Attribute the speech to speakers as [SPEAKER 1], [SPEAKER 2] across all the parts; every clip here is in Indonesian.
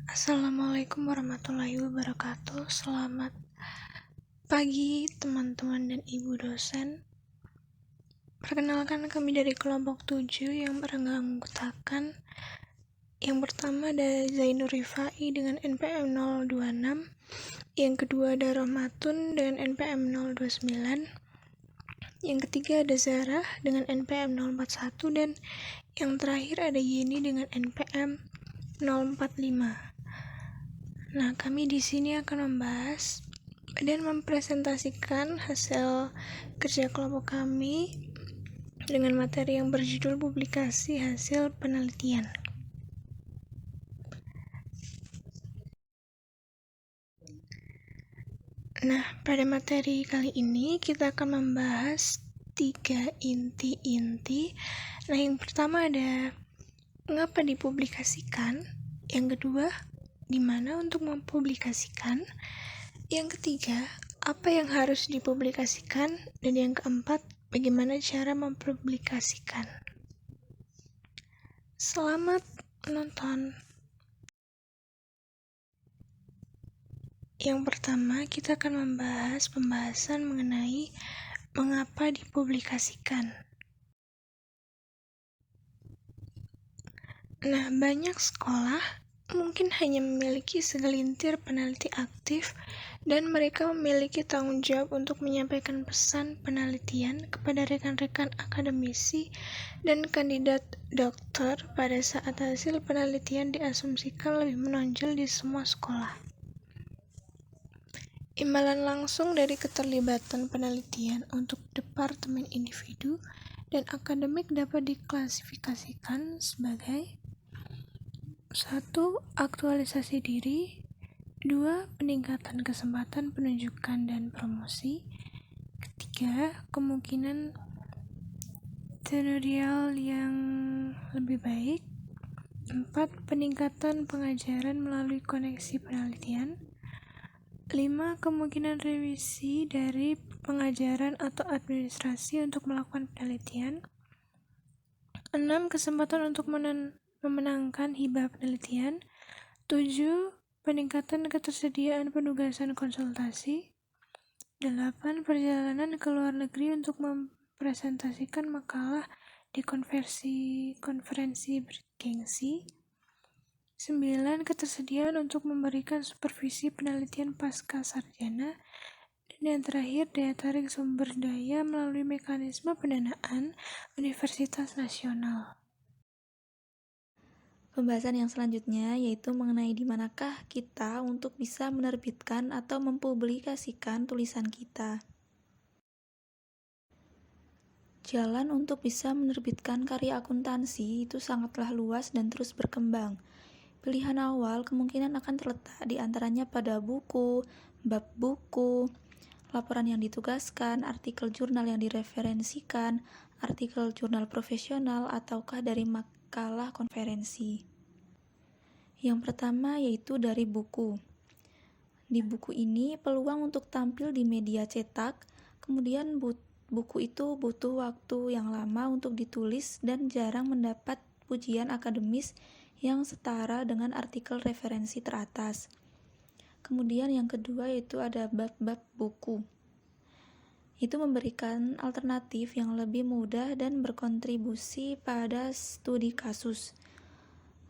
[SPEAKER 1] Assalamualaikum warahmatullahi wabarakatuh. Selamat pagi teman-teman dan ibu dosen. Perkenalkan, kami dari kelompok 7 yang beranggotakan. Yang pertama ada Zainur Rifai dengan NPM 026, yang kedua ada Rahmatun dengan NPM 029, yang ketiga ada Zarah dengan NPM 041, dan yang terakhir ada Yeni dengan NPM 045. Nah, kami di sini akan membahas dan mempresentasikan hasil kerja kelompok kami dengan materi yang berjudul publikasi hasil penelitian. Nah, pada materi kali ini kita akan membahas 3 inti-inti. Nah, yang pertama ada mengapa dipublikasikan, yang kedua di mana untuk mempublikasikan, yang ketiga apa yang harus dipublikasikan, dan yang keempat bagaimana cara mempublikasikan. Selamat menonton. Yang pertama, kita akan membahas pembahasan mengenai mengapa dipublikasikan. Nah, banyak sekolah mungkin hanya memiliki segelintir peneliti aktif dan mereka memiliki tanggung jawab untuk menyampaikan pesan penelitian kepada rekan-rekan akademisi dan kandidat dokter pada saat hasil penelitian diasumsikan lebih menonjol di semua sekolah. Imbalan langsung dari keterlibatan penelitian untuk departemen individu dan akademik dapat diklasifikasikan sebagai 1. Aktualisasi diri, 2. Peningkatan kesempatan penunjukan dan promosi, 3. Kemungkinan tenurial yang lebih baik, 4. Peningkatan pengajaran melalui koneksi penelitian, 5. Kemungkinan revisi dari pengajaran atau administrasi untuk melakukan penelitian, 6. Kesempatan untuk memenangkan hibah penelitian, 7. Peningkatan ketersediaan penugasan konsultasi, 8. Perjalanan ke luar negeri untuk mempresentasikan makalah di konferensi bergengsi, 9. Ketersediaan untuk memberikan supervisi penelitian pasca sarjana, dan yang terakhir daya tarik sumber daya melalui mekanisme pendanaan Universitas Nasional.
[SPEAKER 2] Pembahasan yang selanjutnya yaitu mengenai di manakah kita untuk bisa menerbitkan atau mempublikasikan tulisan kita. Jalan untuk bisa menerbitkan karya akuntansi itu sangatlah luas dan terus berkembang. Pilihan awal kemungkinan akan terletak di antaranya pada buku, bab buku, laporan yang ditugaskan, artikel jurnal yang direferensikan, artikel jurnal profesional, ataukah dari makalah konferensi. Yang pertama yaitu dari buku. Di buku ini peluang untuk tampil di media cetak, kemudian buku itu butuh waktu yang lama untuk ditulis dan jarang mendapat pujian akademis yang setara dengan artikel referensi teratas. Kemudian yang kedua yaitu ada bab-bab buku. Itu memberikan alternatif yang lebih mudah dan berkontribusi pada studi kasus.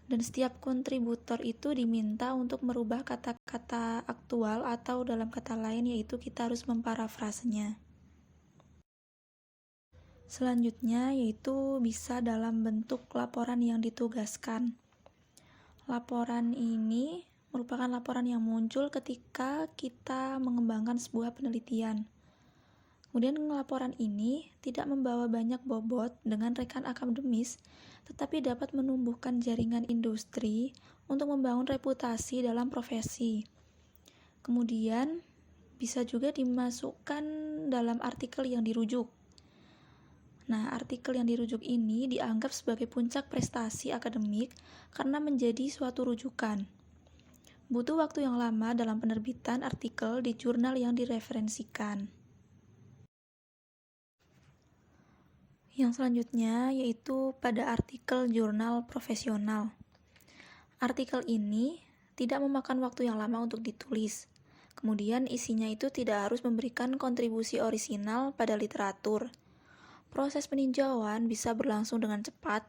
[SPEAKER 2] Dan setiap kontributor itu diminta untuk merubah kata-kata aktual atau dalam kata lain yaitu kita harus memparafrasenya. Selanjutnya yaitu bisa dalam bentuk laporan yang ditugaskan. Laporan ini merupakan laporan yang muncul ketika kita mengembangkan sebuah penelitian. Kemudian laporan ini tidak membawa banyak bobot dengan rekan akademis, tetapi dapat menumbuhkan jaringan industri untuk membangun reputasi dalam profesi. Kemudian bisa juga dimasukkan dalam artikel yang dirujuk. Nah, artikel yang dirujuk ini dianggap sebagai puncak prestasi akademik karena menjadi suatu rujukan. Butuh waktu yang lama dalam penerbitan artikel di jurnal yang direferensikan. Yang selanjutnya yaitu pada artikel jurnal profesional. Artikel ini tidak memakan waktu yang lama untuk ditulis. Kemudian isinya itu tidak harus memberikan kontribusi orisinal pada literatur. Proses peninjauan bisa berlangsung dengan cepat,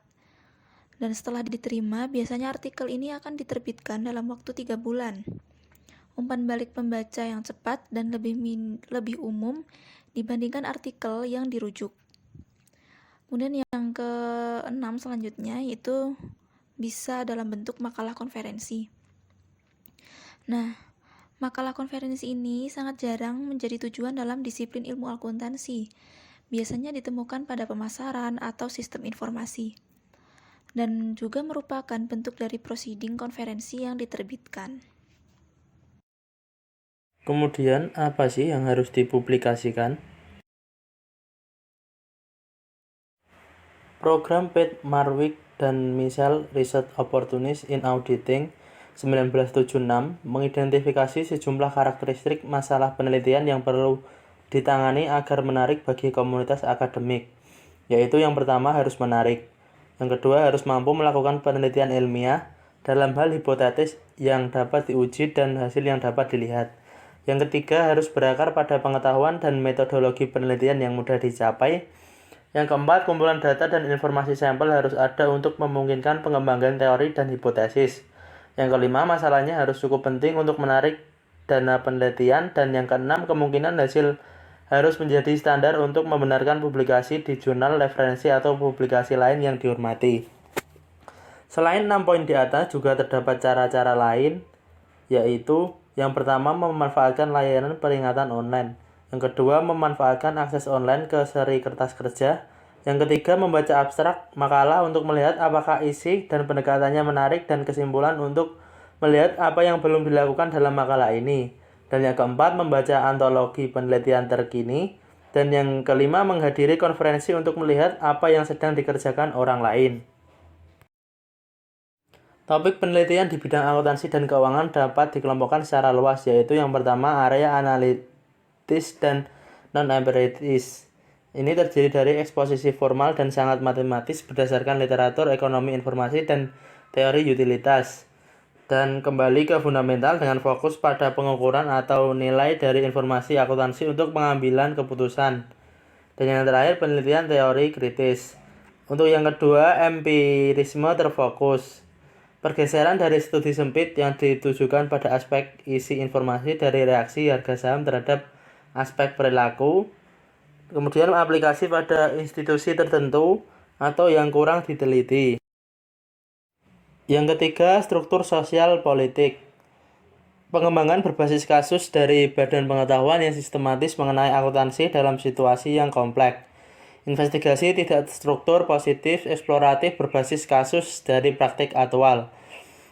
[SPEAKER 2] dan setelah diterima, biasanya artikel ini akan diterbitkan dalam waktu 3 bulan. Umpan balik pembaca yang cepat dan lebih umum dibandingkan artikel yang dirujuk. Kemudian yang ke-6 selanjutnya yaitu bisa dalam bentuk makalah konferensi. Nah, makalah konferensi ini sangat jarang menjadi tujuan dalam disiplin ilmu akuntansi. Biasanya ditemukan pada pemasaran atau sistem informasi. Dan juga merupakan bentuk dari proceeding konferensi yang diterbitkan.
[SPEAKER 3] Kemudian, apa sih yang harus dipublikasikan? Program Pitt, Marwick, dan Michel Research Opportunities in Auditing 1976 mengidentifikasi sejumlah karakteristik masalah penelitian yang perlu ditangani agar menarik bagi komunitas akademik, yaitu yang pertama harus menarik, yang kedua harus mampu melakukan penelitian ilmiah dalam hal hipotetis yang dapat diuji dan hasil yang dapat dilihat. Yang ketiga harus berakar pada pengetahuan dan metodologi penelitian yang mudah dicapai. Yang keempat, kumpulan data dan informasi sampel harus ada untuk memungkinkan pengembangan teori dan hipotesis. Yang kelima, masalahnya harus cukup penting untuk menarik dana penelitian. Dan yang keenam, kemungkinan hasil harus menjadi standar untuk membenarkan publikasi di jurnal referensi atau publikasi lain yang dihormati. Selain 6 poin di atas, juga terdapat cara-cara lain, yaitu yang pertama, memanfaatkan layanan peringatan online. Yang kedua, memanfaatkan akses online ke seri kertas kerja. Yang ketiga, membaca abstrak makalah untuk melihat apakah isi dan pendekatannya menarik dan kesimpulan untuk melihat apa yang belum dilakukan dalam makalah ini. Dan yang keempat, membaca antologi penelitian terkini. Dan yang kelima, menghadiri konferensi untuk melihat apa yang sedang dikerjakan orang lain. Topik penelitian di bidang akuntansi dan keuangan dapat dikelompokkan secara luas, yaitu yang pertama area analitis dan non-empiris. Ini terdiri dari eksposisi formal dan sangat matematis berdasarkan literatur ekonomi informasi dan teori utilitas. Dan kembali ke fundamental dengan fokus pada pengukuran atau nilai dari informasi akuntansi untuk pengambilan keputusan. Dan yang terakhir penelitian teori kritis. Untuk yang kedua, empirisme terfokus. Pergeseran dari studi sempit yang ditujukan pada aspek isi informasi dari reaksi harga saham terhadap aspek perilaku, kemudian aplikasi pada institusi tertentu atau yang kurang diteliti. Yang ketiga, struktur sosial politik. Pengembangan berbasis kasus dari badan pengetahuan yang sistematis mengenai akuntansi dalam situasi yang kompleks. Investigasi tidak struktur positif eksploratif berbasis kasus dari praktik aktual.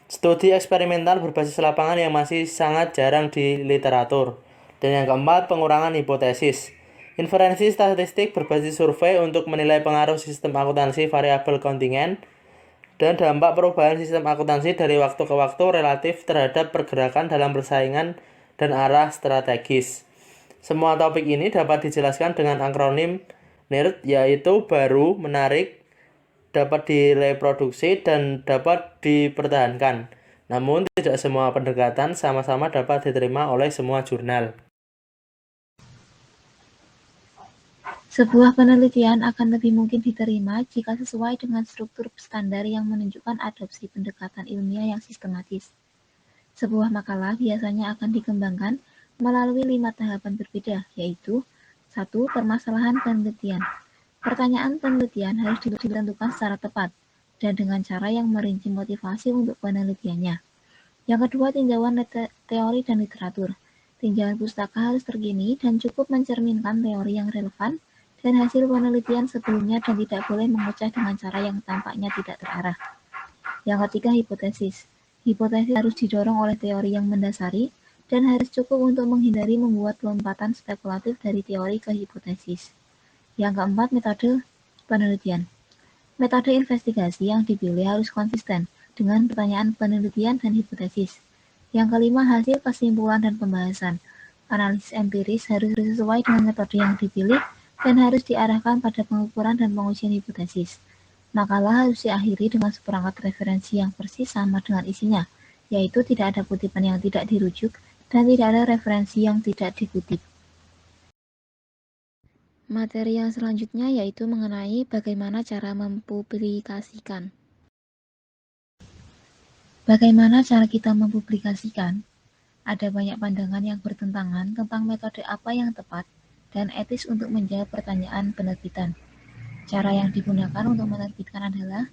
[SPEAKER 3] Studi eksperimental berbasis lapangan yang masih sangat jarang di literatur. Dan yang keempat, pengurangan hipotesis. Inferensi statistik berbasis survei untuk menilai pengaruh sistem akuntansi variabel kontingen dan dampak perubahan sistem akuntansi dari waktu ke waktu relatif terhadap pergerakan dalam persaingan dan arah strategis. Semua topik ini dapat dijelaskan dengan akronim NERD, yaitu baru, menarik, dapat direproduksi, dan dapat dipertahankan. Namun, tidak semua pendekatan sama-sama dapat diterima oleh semua jurnal.
[SPEAKER 4] Sebuah penelitian akan lebih mungkin diterima jika sesuai dengan struktur standar yang menunjukkan adopsi pendekatan ilmiah yang sistematis. Sebuah makalah biasanya akan dikembangkan melalui 5 tahapan berbeda, yaitu 1. Permasalahan penelitian. Pertanyaan penelitian harus ditentukan secara tepat dan dengan cara yang merinci motivasi untuk penelitiannya. Yang kedua, tinjauan teori dan literatur. Tinjauan pustaka harus terkini dan cukup mencerminkan teori yang relevan dan hasil penelitian sebelumnya dan tidak boleh memecah dengan cara yang tampaknya tidak terarah. Yang ketiga, hipotesis. Hipotesis harus didorong oleh teori yang mendasari dan harus cukup untuk menghindari membuat lompatan spekulatif dari teori ke hipotesis. Yang keempat, metode penelitian. Metode investigasi yang dipilih harus konsisten dengan pertanyaan penelitian dan hipotesis. Yang kelima, hasil kesimpulan dan pembahasan. Analisis empiris harus sesuai dengan metode yang dipilih dan harus diarahkan pada pengukuran dan pengujian hipotesis. Makalah harus diakhiri dengan seperangkat referensi yang persis sama dengan isinya, yaitu tidak ada kutipan yang tidak dirujuk dan tidak ada referensi yang tidak dikutip. Materi yang selanjutnya yaitu mengenai bagaimana cara mempublikasikan. Bagaimana cara kita mempublikasikan? Ada banyak pandangan yang bertentangan tentang metode apa yang tepat dan etis untuk menjawab pertanyaan penerbitan. Cara yang digunakan untuk menerbitkan adalah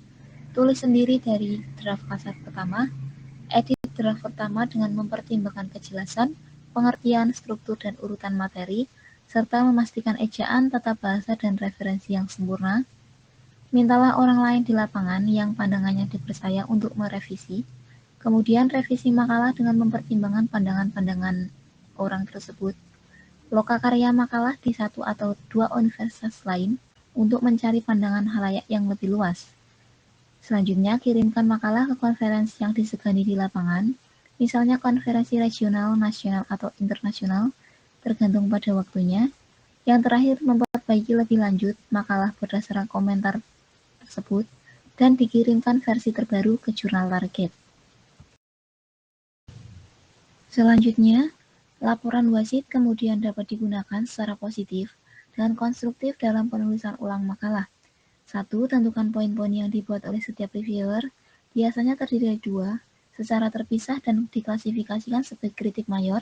[SPEAKER 4] tulis sendiri dari draft kasar pertama, edit draft pertama dengan mempertimbangkan kejelasan, pengertian, struktur, dan urutan materi, serta memastikan ejaan, tata bahasa, dan referensi yang sempurna. Mintalah orang lain di lapangan yang pandangannya dipercaya untuk merevisi, kemudian revisi makalah dengan mempertimbangkan pandangan-pandangan orang tersebut. Lokakarya makalah di satu atau dua universitas lain untuk mencari pandangan khalayak yang lebih luas. Selanjutnya, kirimkan makalah ke konferensi yang disegani di lapangan, misalnya konferensi regional, nasional, atau internasional, tergantung pada waktunya. Yang terakhir, memperbaiki lebih lanjut makalah berdasarkan komentar tersebut dan dikirimkan versi terbaru ke jurnal target. Selanjutnya, laporan wasit kemudian dapat digunakan secara positif dan konstruktif dalam penulisan ulang makalah. 1. Tentukan poin-poin yang dibuat oleh setiap reviewer, biasanya terdiri dari 2, secara terpisah dan diklasifikasikan sebagai kritik mayor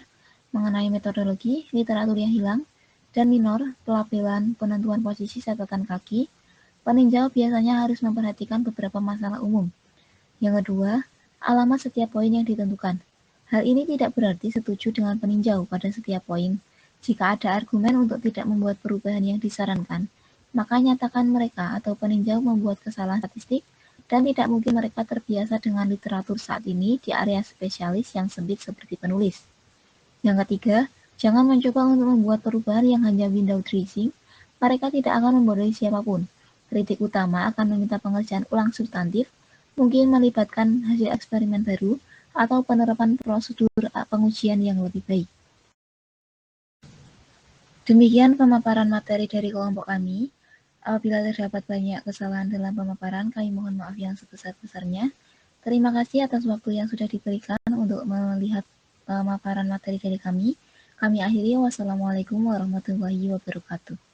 [SPEAKER 4] mengenai metodologi, literatur yang hilang, dan minor, pelabelan, penentuan posisi catatan kaki. Peninjau biasanya harus memperhatikan beberapa masalah umum. Yang kedua, alamat setiap poin yang ditentukan. Hal ini tidak berarti setuju dengan peninjau pada setiap poin. Jika ada argumen untuk tidak membuat perubahan yang disarankan, maka nyatakan mereka atau peninjau membuat kesalahan statistik dan tidak mungkin mereka terbiasa dengan literatur saat ini di area spesialis yang sempit seperti penulis. Yang ketiga, jangan mencoba untuk membuat perubahan yang hanya window dressing. Mereka tidak akan membodohi siapapun. Kritik utama akan meminta pengerjaan ulang substantif, mungkin melibatkan hasil eksperimen baru, atau penerapan prosedur pengujian yang lebih baik. Demikian pemaparan materi dari kelompok kami. Apabila terdapat banyak kesalahan dalam pemaparan, kami mohon maaf yang sebesar-besarnya. Terima kasih atas waktu yang sudah diberikan untuk melihat pemaparan materi dari kami. Kami akhiri, wassalamualaikum warahmatullahi wabarakatuh.